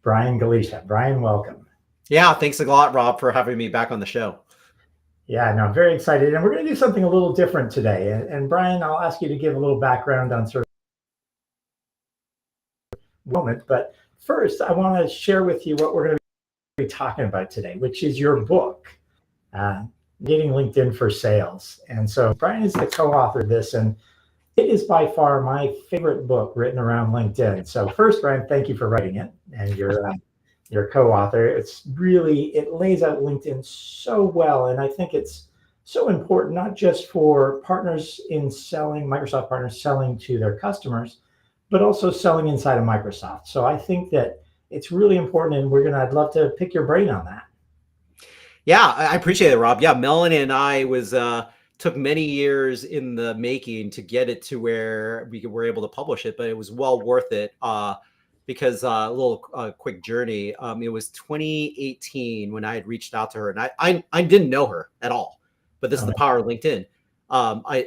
Brian Galicia. Brian, welcome. Yeah, thanks a lot, Rob, for having me back on the show. Yeah, no, I'm very excited. And we're going to do something a little different today. And Brian, I'll ask you to give a little background on sort of the moment. But first, I want to share with you what we're going to be talking about today, which is your book, uh, Getting LinkedIn for Sales. And so Brian is the co-author of this, and it is by far my favorite book written around LinkedIn. So first, Brian, thank you for writing it, and your co-author. It lays out LinkedIn so well, and I think it's so important not just for partners in selling, Microsoft partners selling to their customers, but also selling inside of Microsoft. So I think that it's really important, and I'd love to pick your brain on that. Yeah, I appreciate it, Rob. Yeah, Melanie and I took many years in the making to get it to where we were able to publish it, but it was well worth it. Because a little quick journey. It was 2018 when I had reached out to her, and I didn't know her at all, but this is the power of LinkedIn.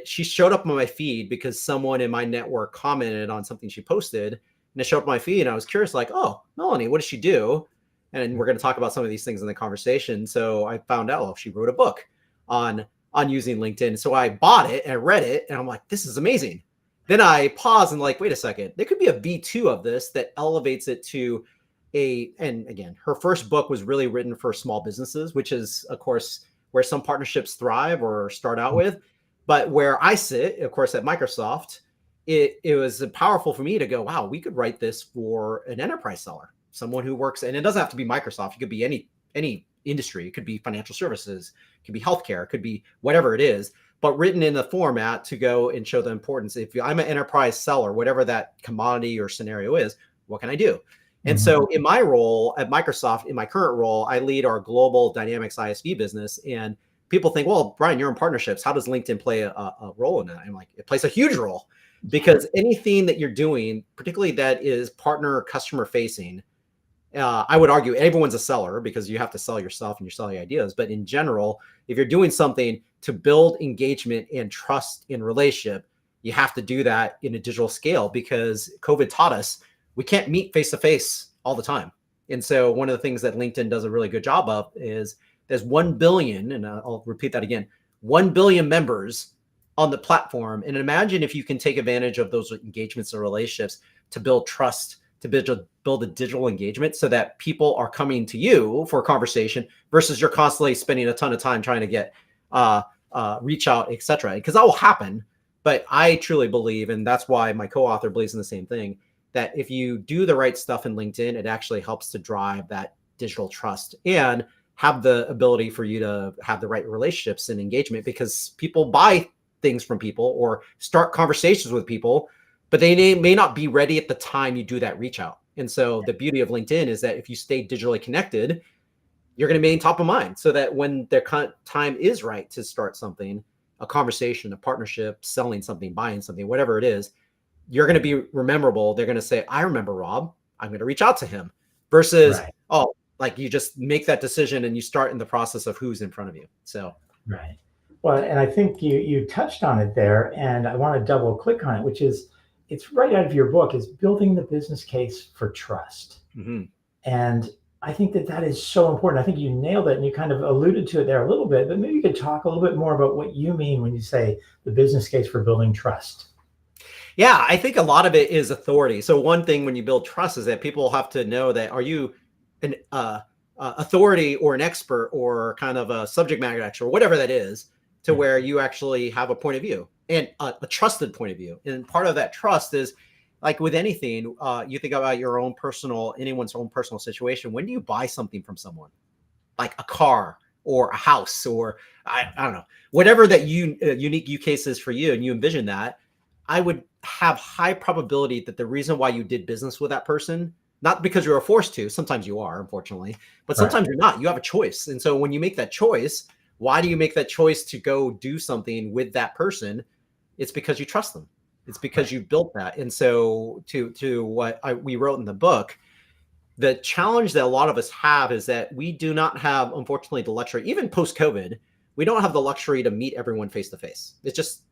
She showed up on my feed because someone in my network commented on something she posted, and it showed up on my feed, and I was curious, like, oh, Melanie, what does she do? And we're going to talk about some of these things in the conversation. So I found out, she wrote a book on using LinkedIn. So I bought it and I read it, and I'm like, this is amazing. Then I pause and like, wait a second, there could be a V2 of this that elevates it to and again, her first book was really written for small businesses, which is, of course, where some partnerships thrive or start out with. But where I sit, of course, at Microsoft, it was powerful for me to go, wow, we could write this for an enterprise seller, someone who works, and it doesn't have to be Microsoft. It could be any industry. It could be financial services, it could be healthcare, it could be whatever it is, but written in a format to go and show the importance. If I'm an enterprise seller, whatever that commodity or scenario is, what can I do? And so in my role at Microsoft, in my current role, I lead our global Dynamics ISV business. And people think, well, Brian, you're in partnerships. How does LinkedIn play a role in that? I'm like, it plays a huge role, because anything that you're doing, particularly that is partner customer facing, I would argue everyone's a seller because you have to sell yourself and you're selling ideas. But in general, if you're doing something to build engagement and trust in relationship, you have to do that in a digital scale, because COVID taught us we can't meet face to face all the time. And so one of the things that LinkedIn does a really good job of is there's 1 billion, and I'll repeat that again, 1 billion members on the platform. And imagine if you can take advantage of those engagements and relationships to build trust, to build a digital engagement so that people are coming to you for a conversation versus you're constantly spending a ton of time trying to get reach out, etc. Because that will happen. But I truly believe, and that's why my co-author believes in the same thing, that if you do the right stuff in LinkedIn, it actually helps to drive that digital trust and have the ability for you to have the right relationships and engagement, because people buy things from people or start conversations with people, but they may not be ready at the time you do that reach out. And so the beauty of LinkedIn is that if you stay digitally connected, you're going to remain top of mind, so that when their time is right to start something, a conversation, a partnership, selling something, buying something, whatever it is, you're going to be memorable. They're going to say, I remember Rob, I'm going to reach out to him, versus, right, like you just make that decision and you start in the process of who's in front of you. So, right. Well, and I think you touched on it there, and I want to double click on it, which is, it's right out of your book, is building the business case for trust. And I think that is so important. I think you nailed it, and you kind of alluded to it there a little bit, but maybe you could talk a little bit more about what you mean when you say the business case for building trust. Yeah, I think a lot of it is authority. So one thing when you build trust is that people have to know that, are you an authority or an expert or kind of a subject matter expert, or whatever that is, to where you actually have a point of view and a trusted point of view. And part of that trust is, like with anything, you think about your own anyone's own personal situation. When do you buy something from someone, like a car or a house, or I don't know, whatever that unique use case is for you, and you envision that, I would have high probability that the reason why you did business with that person, not because you were forced to, sometimes you are, unfortunately, but sometimes you're not, you have a choice. And so when you make that choice, why do you make that choice to go do something with that person? It's because you trust them. It's because you built that. And so to what we wrote in the book, the challenge that a lot of us have is that we do not have, unfortunately, the luxury, even post-COVID, we don't have the luxury to meet everyone face to face. It's just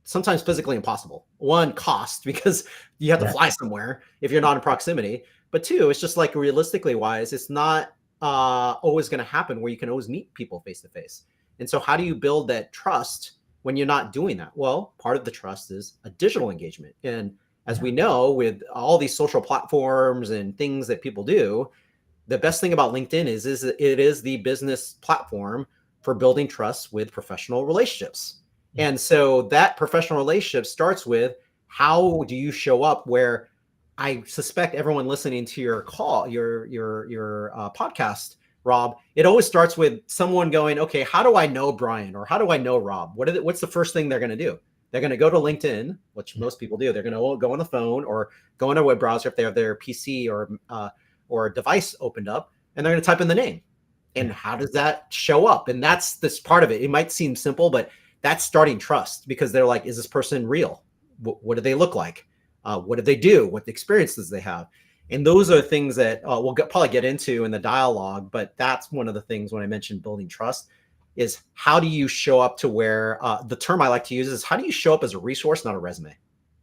sometimes physically impossible. One, cost, because you have to fly somewhere if you're not in proximity. But two, it's just like realistically wise, it's not always going to happen where you can always meet people face to face. And so how do you build that trust when you're not doing that? Well, part of the trust is a digital engagement. And as we know, with all these social platforms and things that people do, the best thing about LinkedIn is it is the business platform for building trust with professional relationships. And so that professional relationship starts with, how do you show up? Where I suspect everyone listening to your call, your podcast, Rob, it always starts with someone going, okay, how do I know Brian, or how do I know Rob? What's the first thing they're going to do? They're going to go to LinkedIn, which most people do. They're going to go on the phone or go on a web browser if they have their PC or a device opened up, and they're going to type in the name. And how does that show up? And that's this part of it. It might seem simple, but that's starting trust, because they're like, is this person real? What do they look like? What do they do? What experiences they have? And those are things that we'll probably get into in the dialogue. But that's one of the things when I mentioned building trust is, how do you show up to where the term I like to use is, how do you show up as a resource, not a resume?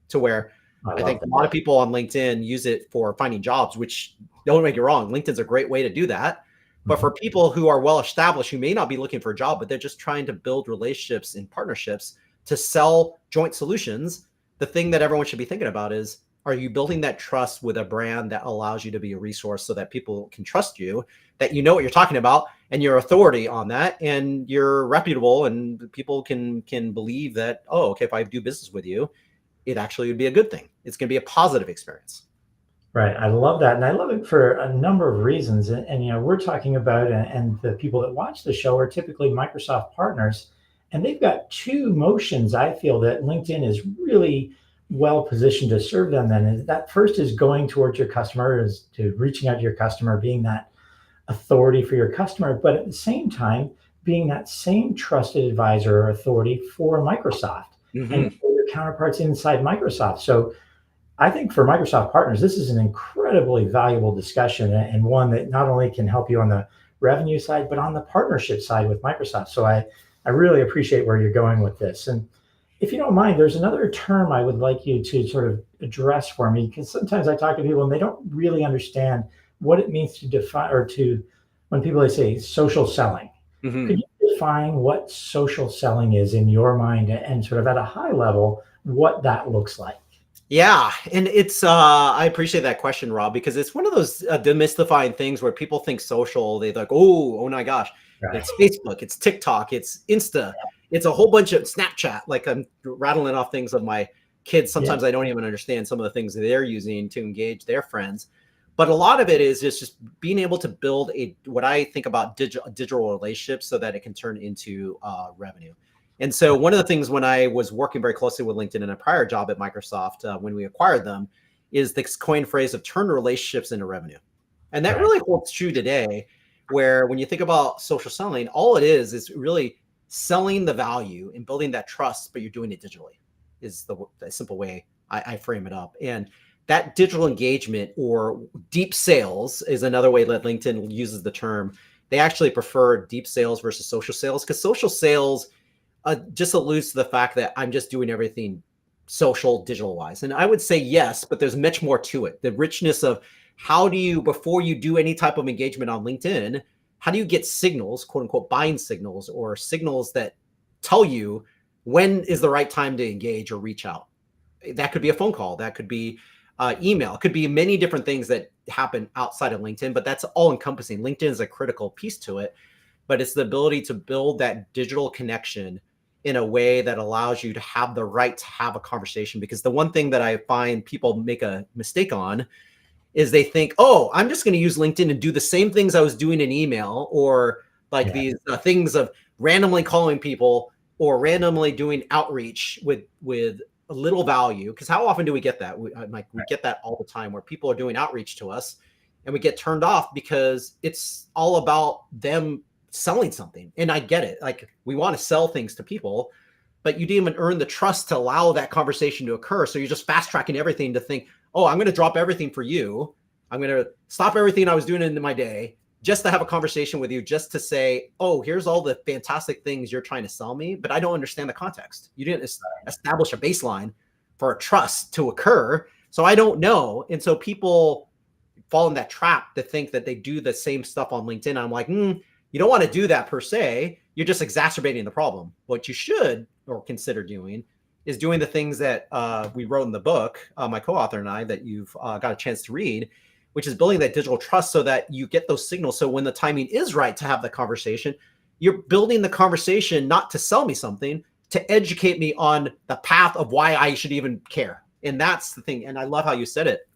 To where I think a lot of people on LinkedIn use it for finding jobs, which, don't make it wrong, LinkedIn's a great way to do that. But for people who are well established, who may not be looking for a job, but they're just trying to build relationships and partnerships to sell joint solutions, the thing that everyone should be thinking about is, are you building that trust with a brand that allows you to be a resource so that people can trust you, that you know what you're talking about and your authority on that, and you're reputable, and people can believe that, oh, okay, if I do business with you, it actually would be a good thing. It's going to be a positive experience. Right. I love that. And I love it for a number of reasons. And we're talking about, and the people that watch the show are typically Microsoft partners. And they've got two motions, I feel, that LinkedIn is really well positioned to serve them. Then that first is going towards your customer, is to reaching out to your customer, being that authority for your customer, but at the same time, being that same trusted advisor or authority for Microsoft and for your counterparts inside Microsoft. So I think for Microsoft partners, this is an incredibly valuable discussion, and one that not only can help you on the revenue side, but on the partnership side with Microsoft. So I really appreciate where you're going with this. And if you don't mind, there's another term I would like you to sort of address for me, because sometimes I talk to people and they don't really understand what it means to define, or to, when people say social selling. Could you define what social selling is in your mind, and sort of at a high level, what that looks like? Yeah. And it's, I appreciate that question, Rob, because it's one of those demystifying things where people think social, they like, oh my gosh, Right. it's Facebook, it's TikTok, it's Insta, it's a whole bunch of Snapchat. Like, I'm rattling off things of my kids. Sometimes I don't even understand some of the things that they're using to engage their friends. But a lot of it is just being able to build what I think about digital relationships so that it can turn into revenue. And so one of the things when I was working very closely with LinkedIn in a prior job at Microsoft, when we acquired them, is this coined phrase of turn relationships into revenue. And that really holds true today, where when you think about social selling, all it is really selling the value and building that trust, but you're doing it digitally, is the simple way I frame it up. And that digital engagement, or deep sales, is another way that LinkedIn uses the term. They actually prefer deep sales versus social sales, because social sales just alludes to the fact that I'm just doing everything social, digital wise. And I would say yes, but there's much more to it. The richness of how do you, before you do any type of engagement on LinkedIn, how do you get signals, quote unquote, buying signals, or signals that tell you when is the right time to engage or reach out? That could be a phone call. That could be email. It could be many different things that happen outside of LinkedIn, but that's all encompassing. LinkedIn is a critical piece to it, but it's the ability to build that digital connection in a way that allows you to have the right to have a conversation. Because the one thing that I find people make a mistake on is they think, oh, I'm just going to use LinkedIn and do the same things I was doing in email, or like these things of randomly calling people or randomly doing outreach with a little value. Because how often do we get that? We get that all the time, where people are doing outreach to us and we get turned off because it's all about them selling something. And I get it. Like, we want to sell things to people, but you didn't even earn the trust to allow that conversation to occur. So you're just fast tracking everything to think, oh, I'm going to drop everything for you. I'm going to stop everything I was doing in my day just to have a conversation with you, just to say, oh, here's all the fantastic things you're trying to sell me, but I don't understand the context. You didn't establish a baseline for a trust to occur. So I don't know. And so people fall in that trap to think that they do the same stuff on LinkedIn. I'm like, you don't want to do that per se. You're just exacerbating the problem. What you should or consider doing is doing the things that we wrote in the book, my co-author and I, that you've got a chance to read, which is building that digital trust so that you get those signals. So when the timing is right to have the conversation, you're building the conversation not to sell me something, to educate me on the path of why I should even care. And that's the thing. And I love how you said it,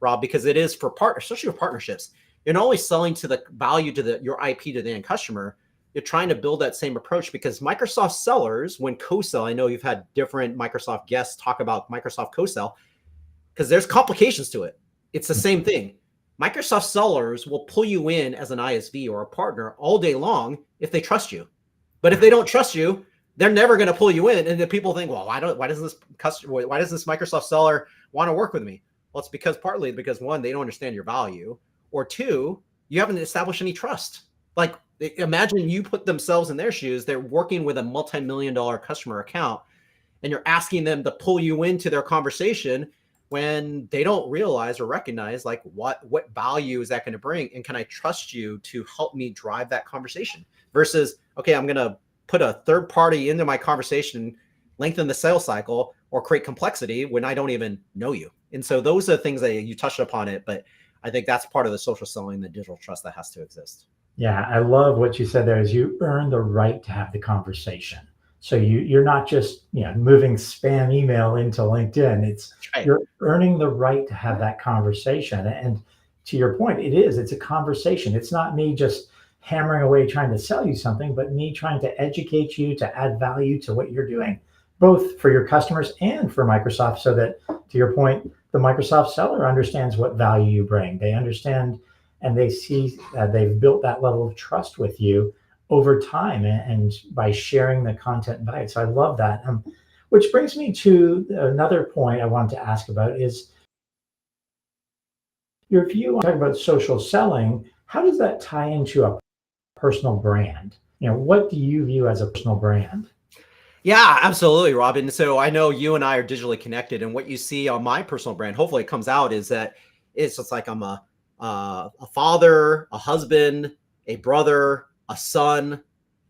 Rob, because it is for partners, especially with partnerships. You're not only selling to the value to your IP to the end customer, you're trying to build that same approach, because Microsoft sellers, when co-sell, I know you've had different Microsoft guests talk about Microsoft co-sell, because there's complications to it. It's the same thing. Microsoft sellers will pull you in as an ISV or a partner all day long if they trust you. But if they don't trust you, they're never going to pull you in. And then people think, well, why does this Microsoft seller want to work with me? Well, it's partly because one, they don't understand your value, or two, you haven't established any trust. Like, imagine you put themselves in their shoes. They're working with a multi-million-dollar customer account, and you're asking them to pull you into their conversation when they don't realize or recognize, like, what value is that going to bring? And can I trust you to help me drive that conversation versus, okay, I'm going to put a third party into my conversation, lengthen the sales cycle, or create complexity when I don't even know you. And so those are the things that you touched upon it, but I think that's part of the social selling, the digital trust that has to exist. Yeah, I love what you said there, is you earn the right to have the conversation. So you're not just moving spam email into LinkedIn. It's right. You're earning the right to have that conversation. And to your point, it's a conversation. It's not me just hammering away trying to sell you something, but me trying to educate you, to add value to what you're doing, both for your customers and for Microsoft, so that, to your point, the Microsoft seller understands what value you bring. They understand and they see they've built that level of trust with you over time, and by sharing the content and value. So I love that. Which brings me to another point I wanted to ask about, is your view on talking about social selling. How does that tie into a personal brand? What do you view as a personal brand? Yeah, absolutely, Robin. So I know you and I are digitally connected, and what you see on my personal brand, hopefully it comes out, is that it's just like I'm a father, a husband, a brother, a son,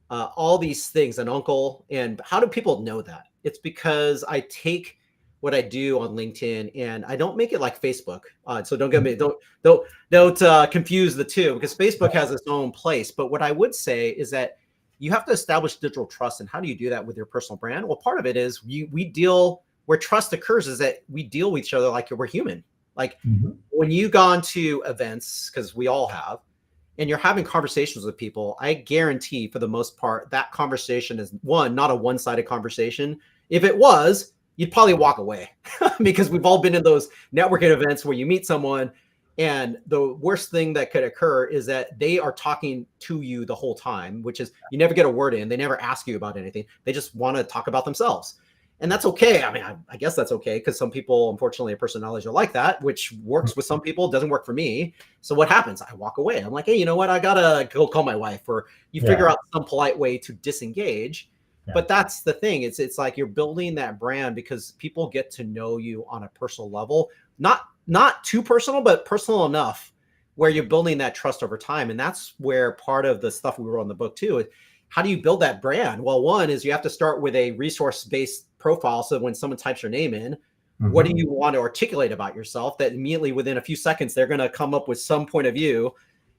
all these things, an uncle. And how do people know that? It's because I take what I do on LinkedIn and I don't make it like Facebook. So don't get me, don't confuse the two, because Facebook has its own place. But what I would say is that you have to establish digital trust. And how do you do that with your personal brand? Well, part of it is we deal where trust occurs, is that we deal with each other like we're human. Like when you go on to events, because we all have, and you're having conversations with people, I guarantee for the most part, that conversation is not a one-sided conversation. If it was, you'd probably walk away because we've all been in those networking events where you meet someone and the worst thing that could occur is that they are talking to you the whole time, which is you never get a word in. They never ask you about anything. They just want to talk about themselves. And that's okay. I mean, I guess that's okay, because some people, unfortunately, personalities are like that, which works with some people, doesn't work for me. So what happens? I walk away. I'm like, hey, you know what? I got to go call my wife, or you figure out some polite way to disengage. Yeah. But that's the thing. It's like you're building that brand because people get to know you on a personal level, not too personal, but personal enough where you're building that trust over time. And that's where part of the stuff we wrote in the book too is, how do you build that brand? Well, one is you have to start with a resource-based profile. So when someone types your name in, what do you want to articulate about yourself? That immediately within a few seconds, they're going to come up with some point of view.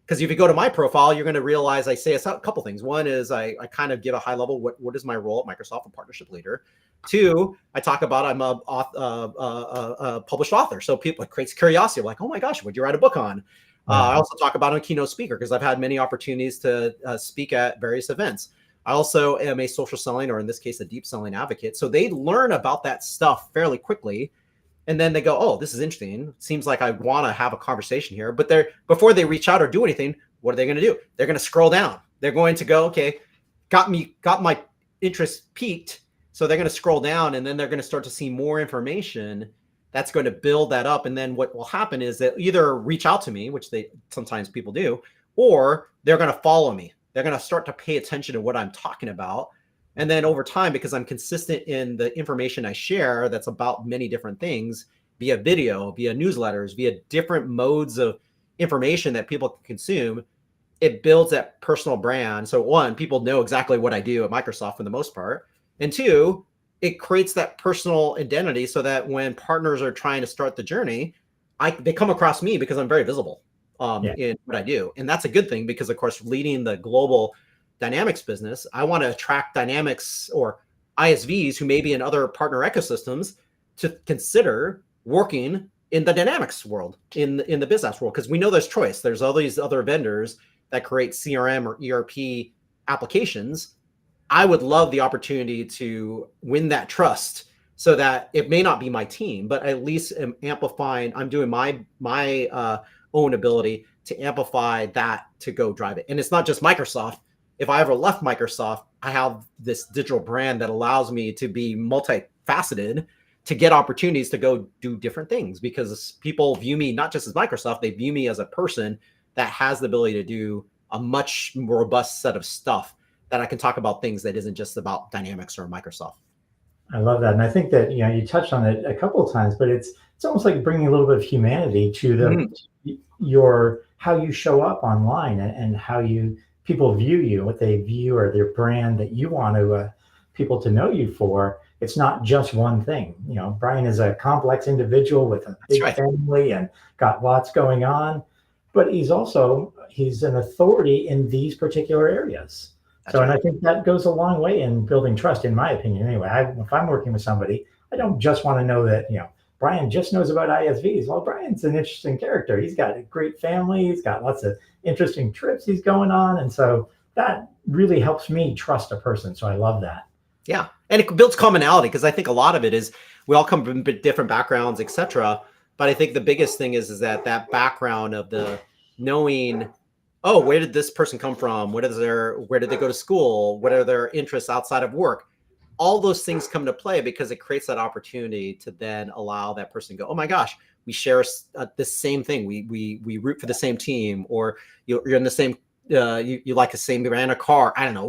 Because if you go to my profile, you're going to realize I say a couple things. One is I kind of give a high level, what is my role at Microsoft, a partnership leader. Two, I talk about I'm a published author. So people, it creates curiosity, like, oh my gosh, what'd you write a book on? I also talk about I'm a keynote speaker because I've had many opportunities to speak at various events. I also am a social selling, or in this case, a deep selling advocate. So they learn about that stuff fairly quickly. And then they go, oh, this is interesting. Seems like I want to have a conversation here. But before they reach out or do anything, what are they going to do? They're going to scroll down. They're going to go, okay, got my interest peaked. So they're going to scroll down, and then they're going to start to see more information that's going to build that up. And then what will happen is they'll either reach out to me, which sometimes people do, or they're going to follow me. They're going to start to pay attention to what I'm talking about. And then over time, because I'm consistent in the information I share, that's about many different things, via video, via newsletters, via different modes of information that people can consume, it builds that personal brand. So one, people know exactly what I do at Microsoft for the most part. And two, it creates that personal identity so that when partners are trying to start the journey, they come across me because I'm very visible Yeah. in what I do. And that's a good thing because, of course, leading the global Dynamics business, I want to attract Dynamics or ISVs who may be in other partner ecosystems to consider working in the Dynamics world, in the business world, because we know there's choice. There's all these other vendors that create CRM or ERP applications. I would love the opportunity to win that trust so that it may not be my team, but at least am amplifying. I'm doing my own ability to amplify that to go drive it. And it's not just Microsoft. If I ever left Microsoft, I have this digital brand that allows me to be multifaceted, to get opportunities to go do different things, because people view me not just as Microsoft, they view me as a person that has the ability to do a much more robust set of stuff, that I can talk about things that isn't just about Dynamics or Microsoft. I love that. And I think that, you touched on it a couple of times, but it's almost like bringing a little bit of humanity to your how you show up online, and how people view you, what they view, or their brand that you want to people to know you for. It's not just one thing. Brian is a complex individual with a big family and got lots going on, but he's an authority in these particular areas. And I think that goes a long way in building trust, in my opinion. Anyway, if I'm working with somebody, I don't just want to know that, Brian just knows about ISVs. Well, Brian's an interesting character. He's got a great family. He's got lots of interesting trips he's going on. And so that really helps me trust a person. So I love that. Yeah. And it builds commonality, because I think a lot of it is we all come from different backgrounds, etc. But I think the biggest thing is that background of the knowing, oh, where did this person come from? Where did they go to school? What are their interests outside of work? All those things come into play because it creates that opportunity to then allow that person to go, oh my gosh, we share the same thing. We root for the same team, or you're in the same, you like the same brand of car. I don't know,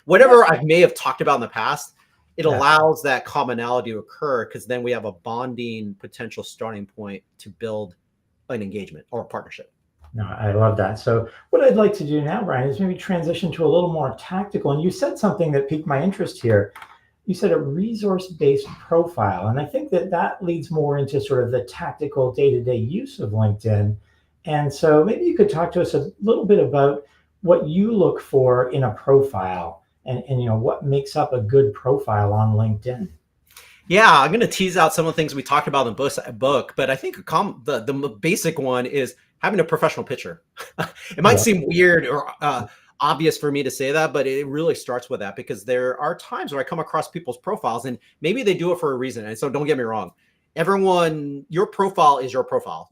whatever I may have talked about in the past, it allows that commonality to occur, because then we have a bonding potential starting point to build an engagement or a partnership. No, I love that. So what I'd like to do now, Brian, is maybe transition to a little more tactical. And you said something that piqued my interest here. You said a resource-based profile. And I think that leads more into sort of the tactical day-to-day use of LinkedIn. And so maybe you could talk to us a little bit about what you look for in a profile, and what makes up a good profile on LinkedIn. Yeah, I'm going to tease out some of the things we talked about in the book, but I think the basic one is having a professional picture. It might seem weird or obvious for me to say that, but it really starts with that, because there are times where I come across people's profiles and maybe they do it for a reason. And so don't get me wrong. Your profile is your profile.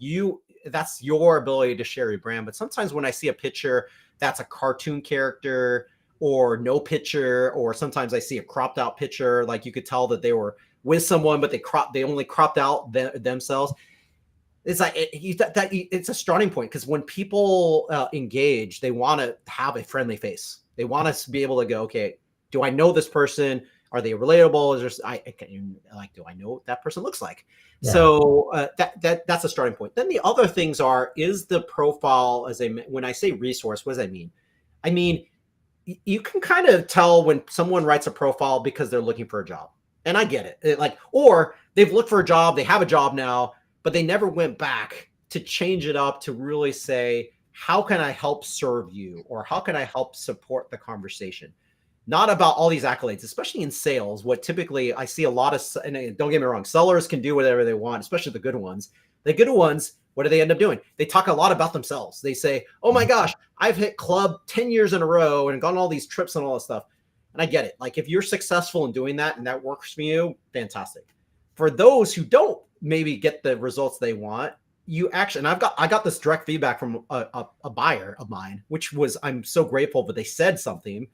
That's your ability to share your brand. But sometimes when I see a picture that's a cartoon character, or no picture, or sometimes I see a cropped out picture, like you could tell that they were with someone, but they only cropped out themselves. It's like it's a starting point, because when people engage, they want to have a friendly face. They want us to be able to go, okay, do I know this person? Are they relatable? Is there, do I know what that person looks like? Yeah. So that's a starting point. Then the other things is the profile, when I say resource, what does that mean? I mean, you can kind of tell when someone writes a profile because they're looking for a job. And I get it. Or they've looked for a job, they have a job now, but they never went back to change it up to really say, how can I help serve you? Or how can I help support the conversation? Not about all these accolades, especially in sales. What typically I see a lot of, and don't get me wrong, sellers can do whatever they want, especially the good ones. The good ones, what do they end up doing? They talk a lot about themselves. They say, oh my gosh, I've hit club 10 years in a row and gone on all these trips and all this stuff. And I get it. Like, if you're successful in doing that and that works for you, fantastic. For those who don't maybe get the results they want, and I got this direct feedback from a buyer of mine, which was, I'm so grateful, but they said something,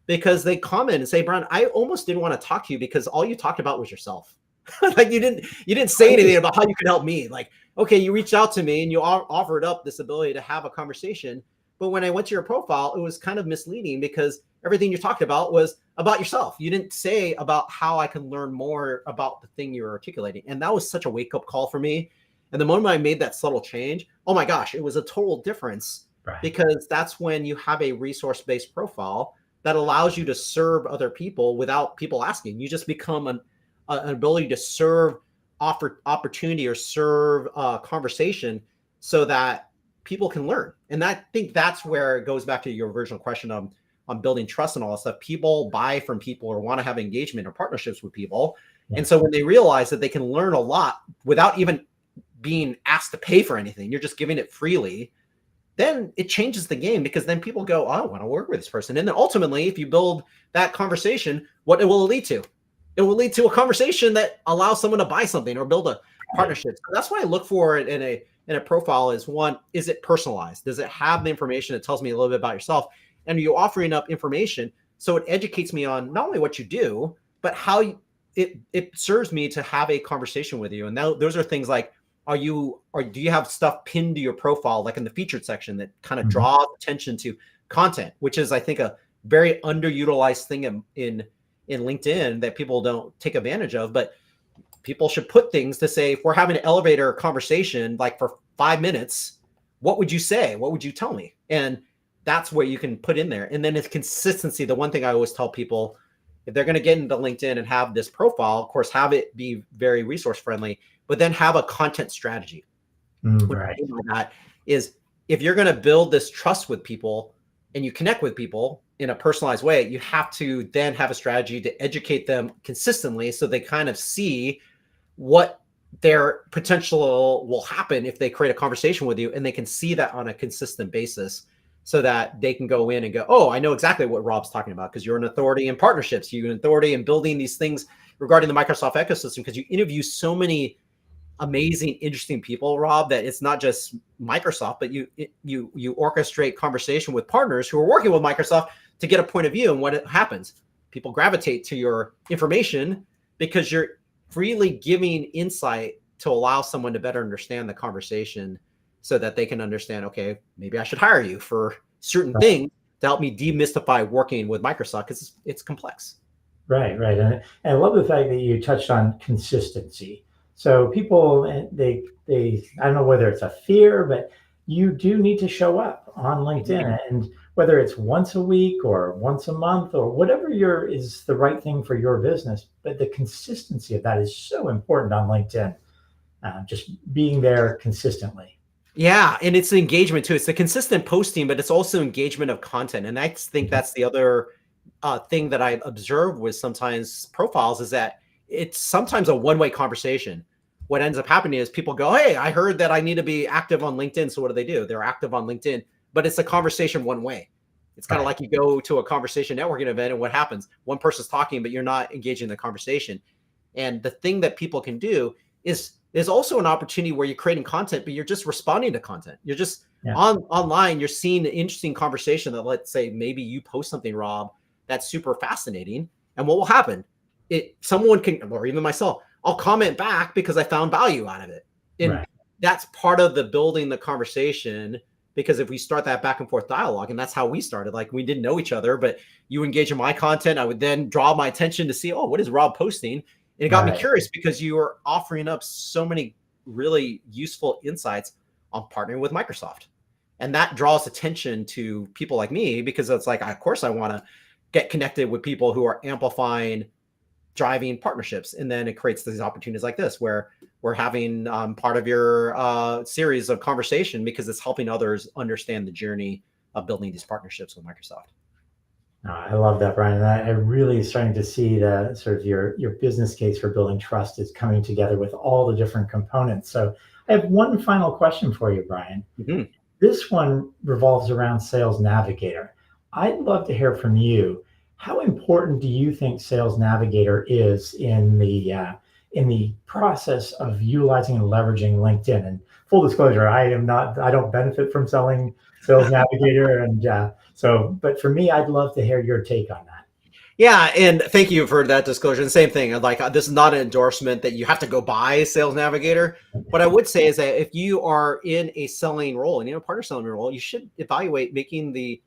because they comment and say, Brian, I almost didn't want to talk to you because all you talked about was yourself. Like, you didn't say anything about how you could help me. Like, okay, you reached out to me and you offered up this ability to have a conversation. But when I went to your profile, it was kind of misleading, because everything you talked about was about yourself. You didn't say about how I can learn more about the thing you're articulating. And that was such a wake-up call for me. And the moment I made that subtle change, oh my gosh, it was a total difference, Right. because that's when you have a resource-based profile that allows you to serve other people without people asking. You just become an ability to serve, offer opportunity, or serve conversation, so that people can learn. And I think that's where it goes back to your original question on building trust and all that stuff. People buy from people or want to have engagement or partnerships with people. Yeah. And so when they realize that they can learn a lot without even being asked to pay for anything, you're just giving it freely, then it changes the game, because then people go, oh, I want to work with this person. And then ultimately, if you build that conversation, what will it lead to? It will lead to a conversation that allows someone to buy something or build a partnership. So that's what I look for in a profile is, one, is it personalized? Does it have the information that tells me a little bit about yourself? And are you offering up information so it educates me on not only what you do, but how it serves me to have a conversation with you? And those are things like, do you have stuff pinned to your profile, like in the featured section, that kind of draws attention to content, which is, I think, a very underutilized thing in LinkedIn that people don't take advantage of. But people should put things to say, if we're having an elevator conversation, like for 5 minutes, what would you say? What would you tell me? And that's what you can put in there. And then it's consistency. The one thing I always tell people, if they're going to get into LinkedIn and have this profile, of course, have it be very resource friendly, but then have a content strategy. What I mean by that is, if you're going to build this trust with people and you connect with people in a personalized way, you have to then have a strategy to educate them consistently, so they kind of see what their potential will happen if they create a conversation with you, and they can see that on a consistent basis, so that they can go in and go, oh, I know exactly what Rob's talking about, because you're an authority in partnerships, you're an authority in building these things regarding the Microsoft ecosystem, because you interview so many amazing, interesting people, Rob, that it's not just Microsoft, but you orchestrate conversation with partners who are working with Microsoft to get a point of view. And what happens? People gravitate to your information because you're freely giving insight to allow someone to better understand the conversation, so that they can understand, okay, maybe I should hire you for certain things to help me demystify working with Microsoft, because it's complex. Right. And I love the fact that you touched on consistency. So people, they I don't know whether it's a fear, but you do need to show up on LinkedIn, and whether it's once a week or once a month or whatever is the right thing for your business. But the consistency of that is so important on LinkedIn. Just being there consistently. Yeah, and it's the engagement too. It's the consistent posting, but it's also engagement of content. And I think that's the other thing that I observed with sometimes profiles, is that it's sometimes a one-way conversation. What ends up happening is people go, hey, I heard that I need to be active on LinkedIn. So what do? They're active on LinkedIn, but it's a conversation one way. It's kind of like you go to a conversation networking event, and what happens? One person's talking, but you're not engaging in the conversation. And the thing that people can do is there's also an opportunity where you're creating content, but you're just responding to content. You're just online, you're seeing an interesting conversation that, let's say, maybe you post something, Rob, that's super fascinating. And what will happen? Someone can, or even myself, I'll comment back because I found value out of it. And that's part of the building the conversation, because if we start that back and forth dialogue, and that's how we started, like we didn't know each other, but you engage in my content, I would then draw my attention to see, oh, what is Rob posting? And it got me curious, because you were offering up so many really useful insights on partnering with Microsoft. And that draws attention to people like me, because it's like, of course, I want to get connected with people who are amplifying, driving partnerships. And then it creates these opportunities like this, where we're having part of your series of conversation, because it's helping others understand the journey of building these partnerships with Microsoft. I love that, Brian. And I really starting to see the sort of your business case for building trust is coming together with all the different components. So I have one final question for you, Brian. This one revolves around Sales Navigator. I'd love to hear from you. How important do you think Sales Navigator is in the process of utilizing and leveraging LinkedIn? And full disclosure, I don't benefit from selling Sales Navigator, and but for me, I'd love to hear your take on that. Yeah, and thank you for that disclosure. And same thing, like this is not an endorsement that you have to go buy Sales Navigator. What I would say is that if you are in a selling role, and partner selling role, you should evaluate making the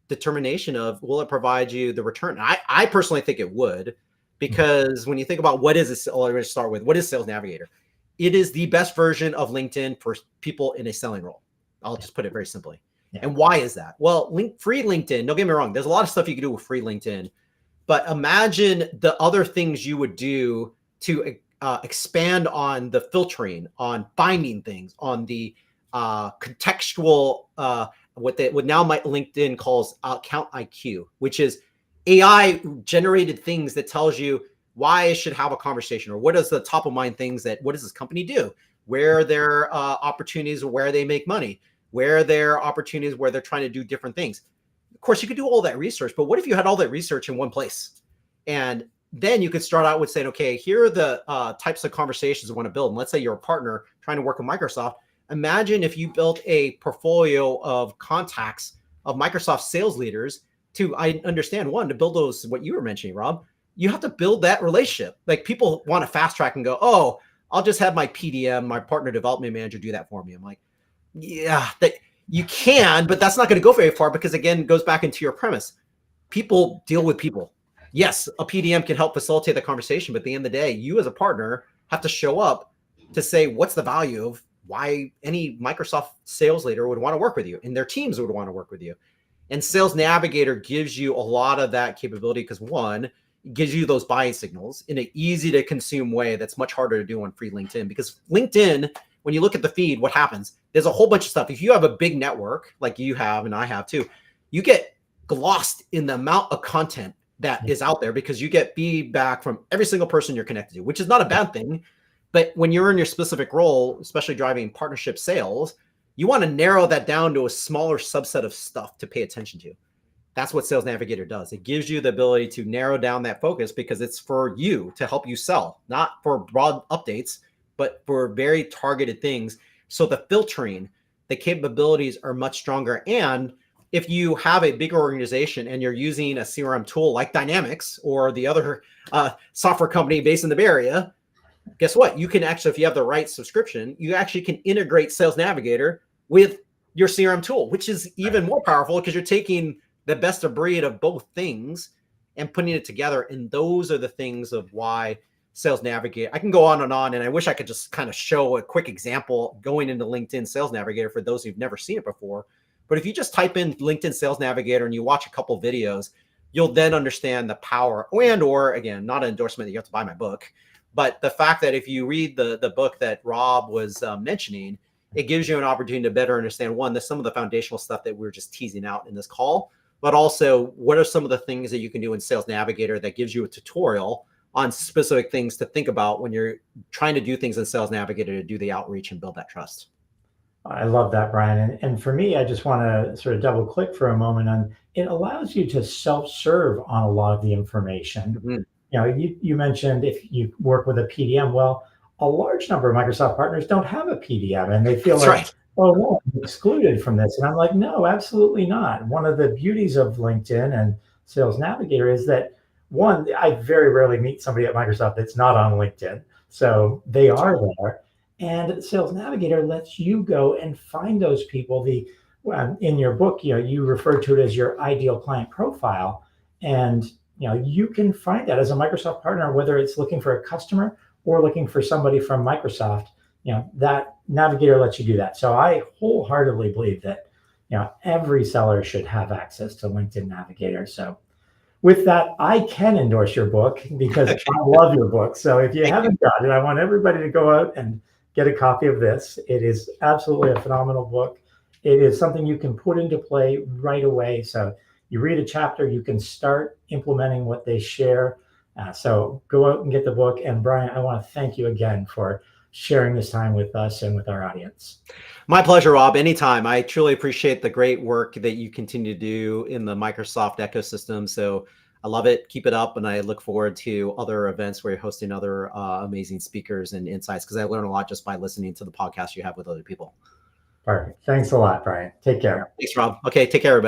determination of, will it provide you the return? I personally think it would, because when you think about what is this, I'm going to start with, what is Sales Navigator? it is the best version of LinkedIn for people in a selling role. I'll just put it very simply. Yeah. And why is that? Well, free LinkedIn, don't get me wrong, there's a lot of stuff you can do with free LinkedIn, but imagine the other things you would do to expand on the filtering, on finding things, on the contextual, what now LinkedIn calls account IQ, which is AI generated things that tells you why I should have a conversation, or what is the top of mind things that, what does this company do? Where are their opportunities, where they make money, where are their opportunities, where they're trying to do different things. Of course, you could do all that research, but what if you had all that research in one place? And then you could start out with saying, okay, here are the types of conversations I want to build. And let's say you're a partner trying to work with Microsoft. Imagine if you built a portfolio of contacts of Microsoft sales leaders to, I understand, one, to build those, what you were mentioning, Rob, you have to build that relationship. Like, people want to fast track and go, oh, I'll just have my PDM, my partner development manager, do that for me. I'm like, yeah, that you can, but that's not going to go very far, because again, it goes back into your premise. People deal with people. Yes, a PDM can help facilitate the conversation, but at the end of the day, you as a partner have to show up to say, what's the value of why any Microsoft sales leader would want to work with you, and their teams would want to work with you. And Sales Navigator gives you a lot of that capability, because one, it gives you those buying signals in an easy to consume way that's much harder to do on free LinkedIn. Because LinkedIn, when you look at the feed, what happens? There's a whole bunch of stuff. If you have a big network like you have and I have too, you get lost in the amount of content that is out there, because you get feedback from every single person you're connected to, which is not a bad thing. But when you're in your specific role, especially driving partnership sales, you want to narrow that down to a smaller subset of stuff to pay attention to. That's what Sales Navigator does. It gives you the ability to narrow down that focus, because it's for you to help you sell, not for broad updates, but for very targeted things. So the filtering, the capabilities are much stronger. And if you have a bigger organization and you're using a CRM tool like Dynamics or the other software company based in the Bay Area, guess what? You can actually, if you have the right subscription, you actually can integrate Sales Navigator with your CRM tool, which is even more powerful, because you're taking the best of breed of both things and putting it together. And those are the things of why Sales Navigator, I can go on, and I wish I could just kind of show a quick example going into LinkedIn Sales Navigator for those who've never seen it before. But if you just type in LinkedIn Sales Navigator and you watch a couple videos, you'll then understand the power, or again, not an endorsement that you have to buy my book, but the fact that if you read the book that Rob was mentioning, it gives you an opportunity to better understand, one, some of the foundational stuff that we're just teasing out in this call, but also what are some of the things that you can do in Sales Navigator that gives you a tutorial on specific things to think about when you're trying to do things in Sales Navigator to do the outreach and build that trust. I love that, Brian. And for me, I just want to sort of double click for a moment on, it allows you to self-serve on a lot of the information. Mm-hmm. You know, you mentioned if you work with a PDM, well, a large number of Microsoft partners don't have a PDM, and they feel That's like, right. oh, no, I'm excluded from this. And I'm like, no, absolutely not. One of the beauties of LinkedIn and Sales Navigator is that, one, I very rarely meet somebody at Microsoft that's not on LinkedIn. So they are there. And Sales Navigator lets you go and find those people. In your book, you refer to it as your ideal client profile, and you can find that as a Microsoft partner, whether it's looking for a customer or looking for somebody from Microsoft. That Navigator lets you do that. So I wholeheartedly believe that every seller should have access to LinkedIn Navigator. So with that, I can endorse your book, because I love your book. So if you haven't got it, I want everybody to go out and get a copy of this. It is absolutely a phenomenal book. It is something you can put into play right away. So you read a chapter, you can start implementing what they share. So go out and get the book. And Brian, I want to thank you again for sharing this time with us and with our audience. My pleasure, Rob. Anytime. I truly appreciate the great work that you continue to do in the Microsoft ecosystem. So I love it. Keep it up. And I look forward to other events where you're hosting other amazing speakers and insights, because I learn a lot just by listening to the podcast you have with other people. Perfect. Thanks a lot, Brian. Take care. Thanks, Rob. Okay. Take care, everybody.